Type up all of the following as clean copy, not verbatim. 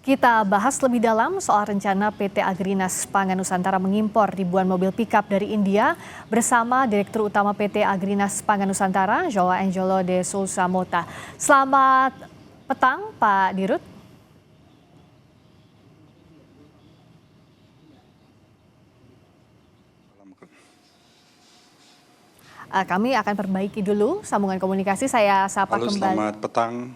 Kita bahas lebih dalam soal rencana PT Agrinas Pangan Nusantara mengimpor ribuan mobil pickup dari India bersama Direktur Utama PT Agrinas Pangan Nusantara, João Angelo de Souza Mota. Selamat petang, Pak Dirut. Kami akan perbaiki dulu sambungan komunikasi. Saya sapa Halo, kembali. selamat petang.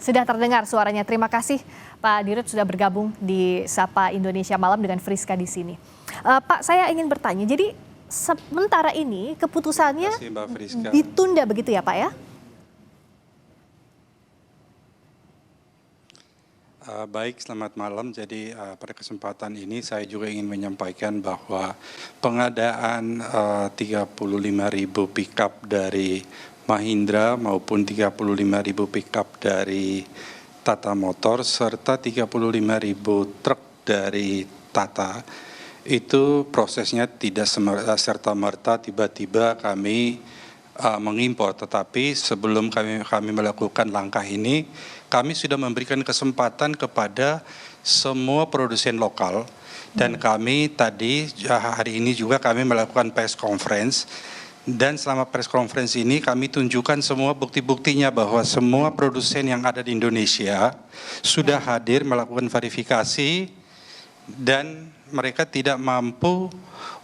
Sudah terdengar suaranya. Terima kasih Pak Dirut sudah bergabung di Sapa Indonesia Malam dengan Friska di sini. Pak, saya ingin bertanya, jadi sementara ini keputusannya ditunda begitu ya Pak ya? Baik, selamat malam. Jadi pada kesempatan ini saya juga ingin menyampaikan bahwa pengadaan 35.000 pickup dari Mahindra maupun 35.000 pickup dari Tata Motor serta 35.000 truk dari Tata itu prosesnya tidak serta-merta tiba-tiba kami mengimpor, tetapi sebelum kami melakukan langkah ini, kami sudah memberikan kesempatan kepada semua produsen lokal dan kami tadi hari ini juga kami melakukan press conference. Dan selama press conference ini kami tunjukkan semua bukti-buktinya bahwa semua produsen yang ada di Indonesia sudah hadir melakukan verifikasi dan mereka tidak mampu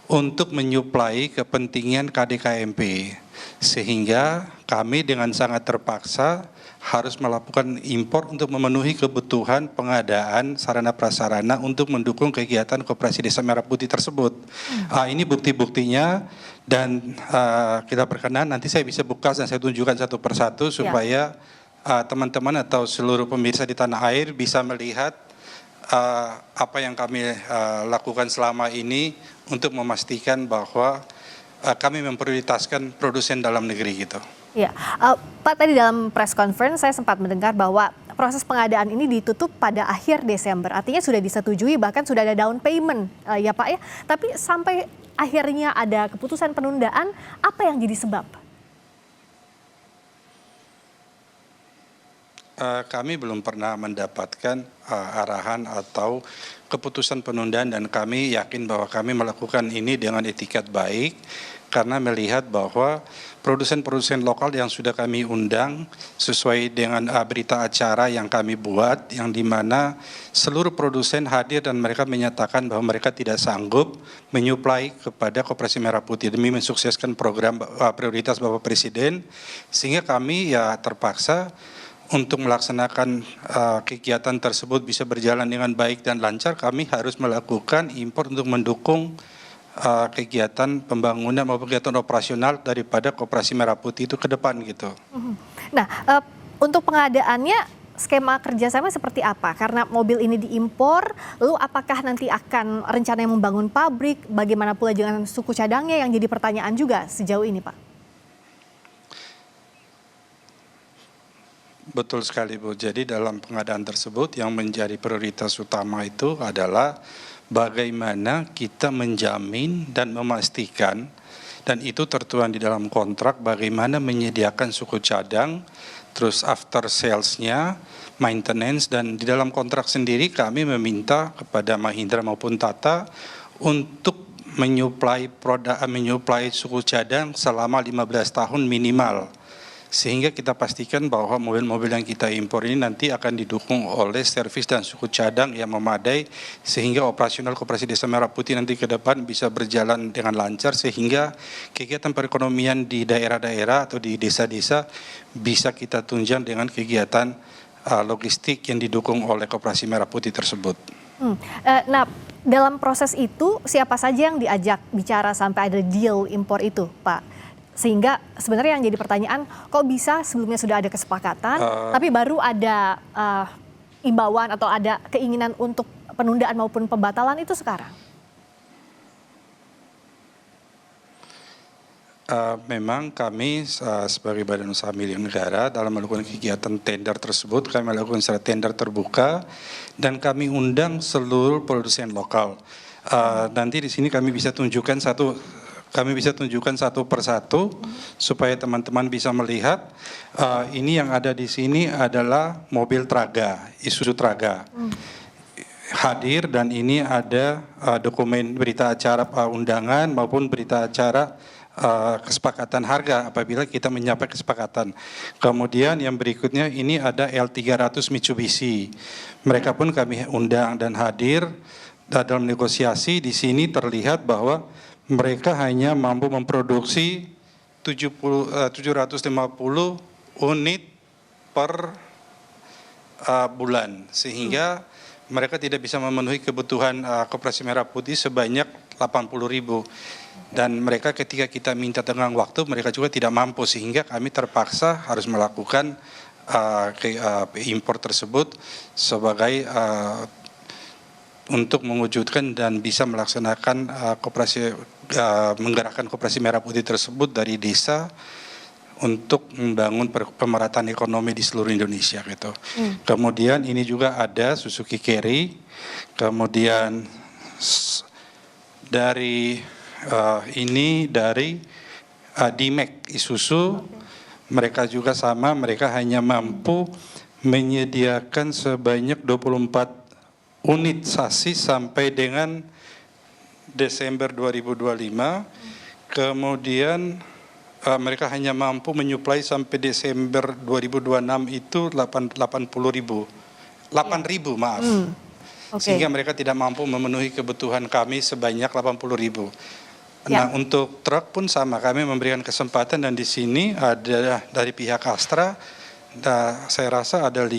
untuk menyuplai kepentingan KDKMP. Sehingga kami dengan sangat terpaksa harus melakukan impor untuk memenuhi kebutuhan pengadaan sarana prasarana untuk mendukung kegiatan Koperasi Desa Merah Putih tersebut. Ini bukti-buktinya dan kita berkenan nanti saya bisa buka dan saya tunjukkan satu persatu supaya teman-teman atau seluruh pemirsa di tanah air bisa melihat apa yang kami lakukan selama ini untuk memastikan bahwa kami memprioritaskan produsen dalam negeri gitu. Ya, Pak, tadi dalam press conference saya sempat mendengar bahwa proses pengadaan ini ditutup pada akhir Desember. Artinya sudah disetujui, bahkan sudah ada down payment ya Pak ya. Tapi sampai akhirnya ada keputusan penundaan, apa yang jadi sebab? Kami belum pernah mendapatkan arahan atau keputusan penundaan dan kami yakin bahwa kami melakukan ini dengan etikat baik karena melihat bahwa produsen-produsen lokal yang sudah kami undang sesuai dengan berita acara yang kami buat yang dimana seluruh produsen hadir dan mereka menyatakan bahwa mereka tidak sanggup menyuplai kepada Koperasi Merah Putih demi mensukseskan program prioritas Bapak Presiden sehingga kami ya terpaksa untuk melaksanakan kegiatan tersebut bisa berjalan dengan baik dan lancar, kami harus melakukan impor untuk mendukung kegiatan pembangunan maupun kegiatan operasional daripada Koperasi Merah Putih itu ke depan gitu. Nah, untuk pengadaannya skema kerjasama seperti apa? Karena mobil ini diimpor, lalu apakah nanti akan rencananya membangun pabrik? Bagaimana pula dengan suku cadangnya yang jadi pertanyaan juga sejauh ini, Pak? Betul sekali Bu, jadi dalam pengadaan tersebut yang menjadi prioritas utama itu adalah bagaimana kita menjamin dan memastikan dan itu tertuang di dalam kontrak bagaimana menyediakan suku cadang, terus after sales-nya, maintenance dan di dalam kontrak sendiri kami meminta kepada Mahindra maupun Tata untuk menyuplai suku cadang selama 15 tahun minimal. Sehingga kita pastikan bahwa mobil-mobil yang kita impor ini nanti akan didukung oleh servis dan suku cadang yang memadai sehingga operasional Koperasi Desa Merah Putih nanti ke depan bisa berjalan dengan lancar sehingga kegiatan perekonomian di daerah-daerah atau di desa-desa bisa kita tunjang dengan kegiatan logistik yang didukung oleh Koperasi Merah Putih tersebut. Nah, dalam proses itu siapa saja yang diajak bicara sampai ada deal impor itu, Pak? Sehingga sebenarnya yang jadi pertanyaan, kok bisa sebelumnya sudah ada kesepakatan, tapi baru ada imbauan atau ada keinginan untuk penundaan maupun pembatalan itu sekarang? Memang kami sebagai Badan Usaha Milik Negara dalam melakukan kegiatan tender tersebut, kami melakukan secara tender terbuka dan kami undang seluruh produsen lokal. Nanti di sini kami bisa tunjukkan satu kami bisa tunjukkan satu persatu supaya teman-teman bisa melihat. Ini yang ada di sini adalah mobil Traga, Isuzu Traga. Hadir, dan ini ada dokumen berita acara undangan maupun berita acara kesepakatan harga apabila kita mencapai kesepakatan. Kemudian yang berikutnya ini ada L300 Mitsubishi. Mereka pun kami undang dan hadir dalam negosiasi. Di sini terlihat bahwa mereka hanya mampu memproduksi 750 unit per bulan, sehingga mereka tidak bisa memenuhi kebutuhan Koperasi Merah Putih sebanyak 80.000. Dan mereka ketika kita minta tenggang waktu, mereka juga tidak mampu, sehingga kami terpaksa harus melakukan impor tersebut sebagai untuk mewujudkan dan bisa melaksanakan menggerakkan Koperasi Merah Putih tersebut dari desa untuk membangun pemerataan ekonomi di seluruh Indonesia gitu. Kemudian ini juga ada Suzuki Carry, kemudian dari ini dari D-Max Isuzu, mereka juga sama, mereka hanya mampu menyediakan sebanyak 24 unit sasis sampai dengan Desember 2025, kemudian mereka hanya mampu menyuplai sampai Desember 2026 itu 8.000, maaf. Sehingga mereka tidak mampu memenuhi kebutuhan kami sebanyak 80.000. Nah, untuk truk pun sama, kami memberikan kesempatan, dan di sini ada dari pihak Astra. Saya rasa ada 5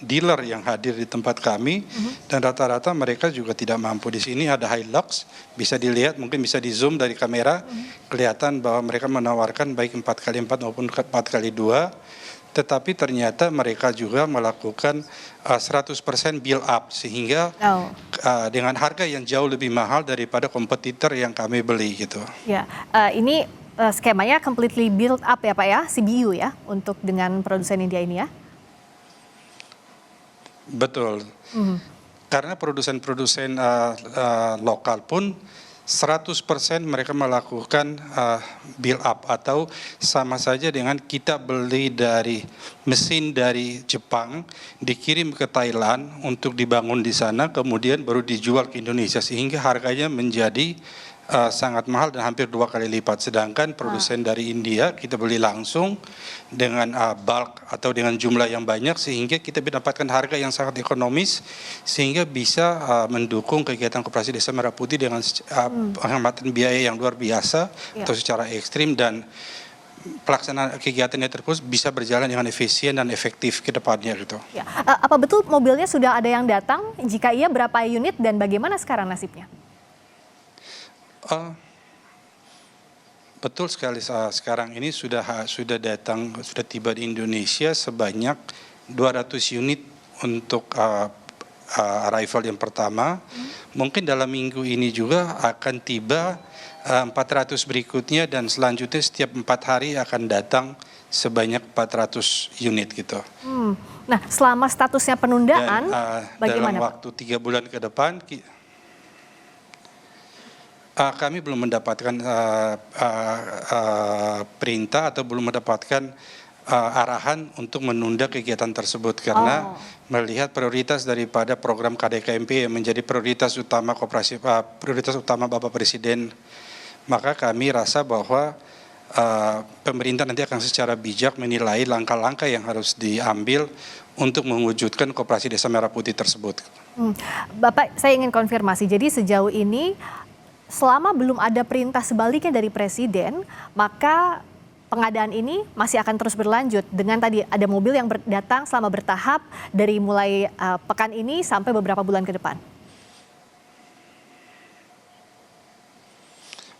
dealer yang hadir di tempat kami, dan rata-rata mereka juga tidak mampu. Di sini ada Hilux, bisa dilihat, mungkin bisa di zoom dari kamera, kelihatan bahwa mereka menawarkan baik 4x4 maupun 4x2, tetapi ternyata mereka juga melakukan 100% build up, sehingga dengan harga yang jauh lebih mahal daripada kompetitor yang kami beli gitu. Ya, ini skemanya completely build up ya Pak ya, CBU ya, untuk dengan produsen India ini ya? Betul. Karena produsen-produsen lokal pun 100% mereka melakukan build up, atau sama saja dengan kita beli dari mesin dari Jepang, dikirim ke Thailand untuk dibangun di sana, kemudian baru dijual ke Indonesia, sehingga harganya menjadi sangat mahal dan hampir 2 kali lipat. Sedangkan produsen dari India kita beli langsung dengan bulk atau dengan jumlah yang banyak, sehingga kita mendapatkan harga yang sangat ekonomis, sehingga bisa mendukung kegiatan Koperasi Desa Merah Putih dengan penghematan biaya yang luar biasa atau secara ekstrim, dan pelaksanaan kegiatannya terus bisa berjalan dengan efisien dan efektif ke depannya gitu. Ya. Apa betul mobilnya sudah ada yang datang? Jika iya, berapa unit dan bagaimana sekarang nasibnya? Betul sekali, sekarang ini sudah tiba di Indonesia sebanyak 200 unit untuk arrival yang pertama. Mungkin dalam minggu ini juga akan tiba 400 berikutnya, dan selanjutnya setiap 4 hari akan datang sebanyak 400 unit gitu. Nah, selama statusnya penundaan, bagaimana dalam waktu 3 bulan ke depan, kami belum mendapatkan perintah atau belum mendapatkan arahan untuk menunda kegiatan tersebut, karena melihat prioritas daripada program KDKMP yang menjadi prioritas utama prioritas utama Bapak Presiden, maka kami rasa bahwa pemerintah nanti akan secara bijak menilai langkah-langkah yang harus diambil untuk mewujudkan Koperasi Desa Merah Putih tersebut. Bapak, saya ingin konfirmasi, jadi sejauh ini selama belum ada perintah sebaliknya dari Presiden, maka pengadaan ini masih akan terus berlanjut dengan tadi ada mobil yang datang selama bertahap dari mulai pekan ini sampai beberapa bulan ke depan.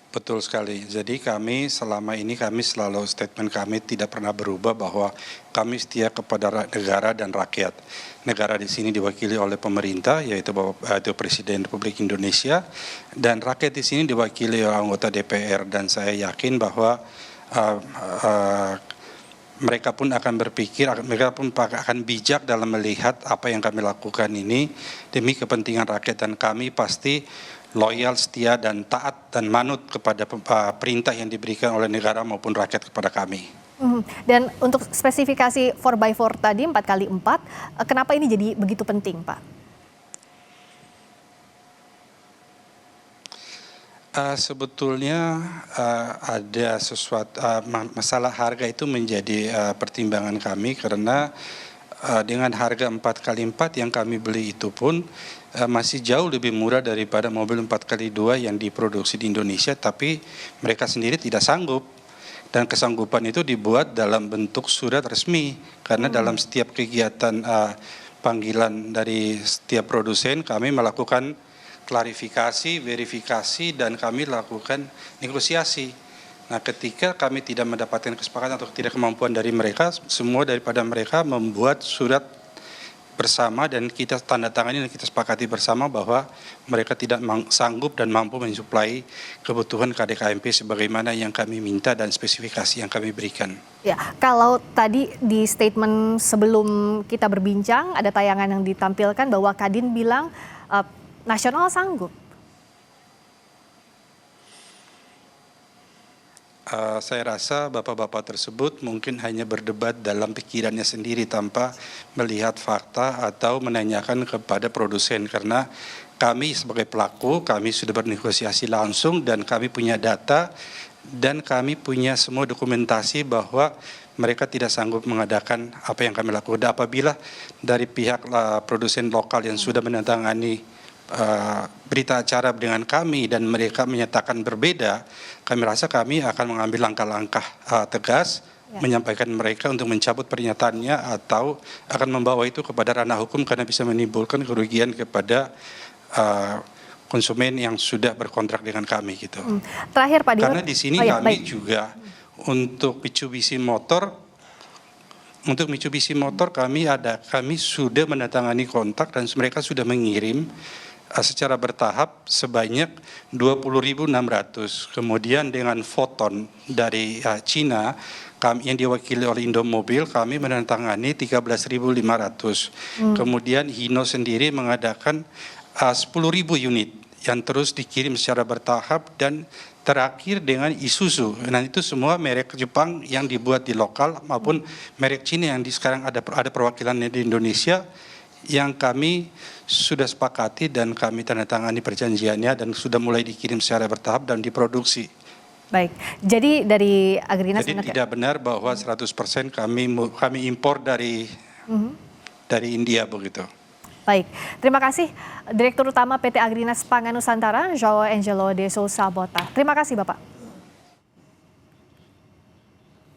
Betul sekali. Jadi kami selama ini selalu statement kami tidak pernah berubah bahwa kami setia kepada negara dan rakyat. Negara di sini diwakili oleh pemerintah, yaitu Bapak Presiden Republik Indonesia, dan rakyat di sini diwakili oleh anggota DPR, dan saya yakin bahwa mereka pun akan berpikir, mereka pun akan bijak dalam melihat apa yang kami lakukan ini demi kepentingan rakyat, dan kami pasti loyal, setia, dan taat dan manut kepada perintah yang diberikan oleh negara maupun rakyat kepada kami. Dan untuk spesifikasi 4x4 tadi 4x4, kenapa ini jadi begitu penting, Pak? Sebetulnya ada sesuatu masalah harga itu menjadi pertimbangan kami karena dengan harga 4x4 yang kami beli itu pun masih jauh lebih murah daripada mobil 4x2 yang diproduksi di Indonesia, tapi mereka sendiri tidak sanggup. Dan kesanggupan itu dibuat dalam bentuk surat resmi karena dalam setiap kegiatan panggilan dari setiap produsen kami melakukan klarifikasi, verifikasi, dan kami lakukan negosiasi. Nah, ketika kami tidak mendapatkan kesepakatan atau tidak kemampuan dari mereka, semua daripada mereka membuat surat bersama dan kita tanda tangani dan kita sepakati bersama bahwa mereka tidak sanggup dan mampu mensuplai kebutuhan KDKMP sebagaimana yang kami minta dan spesifikasi yang kami berikan. Ya, kalau tadi di statement sebelum kita berbincang ada tayangan yang ditampilkan bahwa Kadin bilang nasional sanggup. Saya rasa bapak-bapak tersebut mungkin hanya berdebat dalam pikirannya sendiri tanpa melihat fakta atau menanyakan kepada produsen, karena kami sebagai pelaku, kami sudah bernegosiasi langsung dan kami punya data dan kami punya semua dokumentasi bahwa mereka tidak sanggup mengadakan apa yang kami lakukan. Apabila dari pihak produsen lokal yang sudah menandatangani berita acara dengan kami dan mereka menyatakan berbeda, kami rasa kami akan mengambil langkah-langkah tegas, menyampaikan mereka untuk mencabut pernyataannya atau akan membawa itu kepada ranah hukum karena bisa menimbulkan kerugian kepada konsumen yang sudah berkontrak dengan kami gitu. Terakhir Pak Dirut. Karena di sini kami juga untuk Mitsubishi Motor kami sudah menandatangani kontrak dan mereka sudah mengirim secara bertahap sebanyak 20.600. Kemudian dengan Foton dari Cina yang diwakili oleh Indomobil kami menandatangani 13.500. Kemudian Hino sendiri mengadakan 10.000 unit yang terus dikirim secara bertahap, dan terakhir dengan Isuzu. Nah, itu semua merek Jepang yang dibuat di lokal maupun merek Cina yang sekarang ada perwakilannya di Indonesia yang kami sudah sepakati dan kami tanda tangani perjanjiannya dan sudah mulai dikirim secara bertahap dan diproduksi. Baik, jadi dari Agrinas. Jadi tidak benar bahwa 100% kami impor dari India begitu. Baik, terima kasih Direktur Utama PT Agrinas Pangan Nusantara, João Angelo de Souza Bota. Terima kasih Bapak.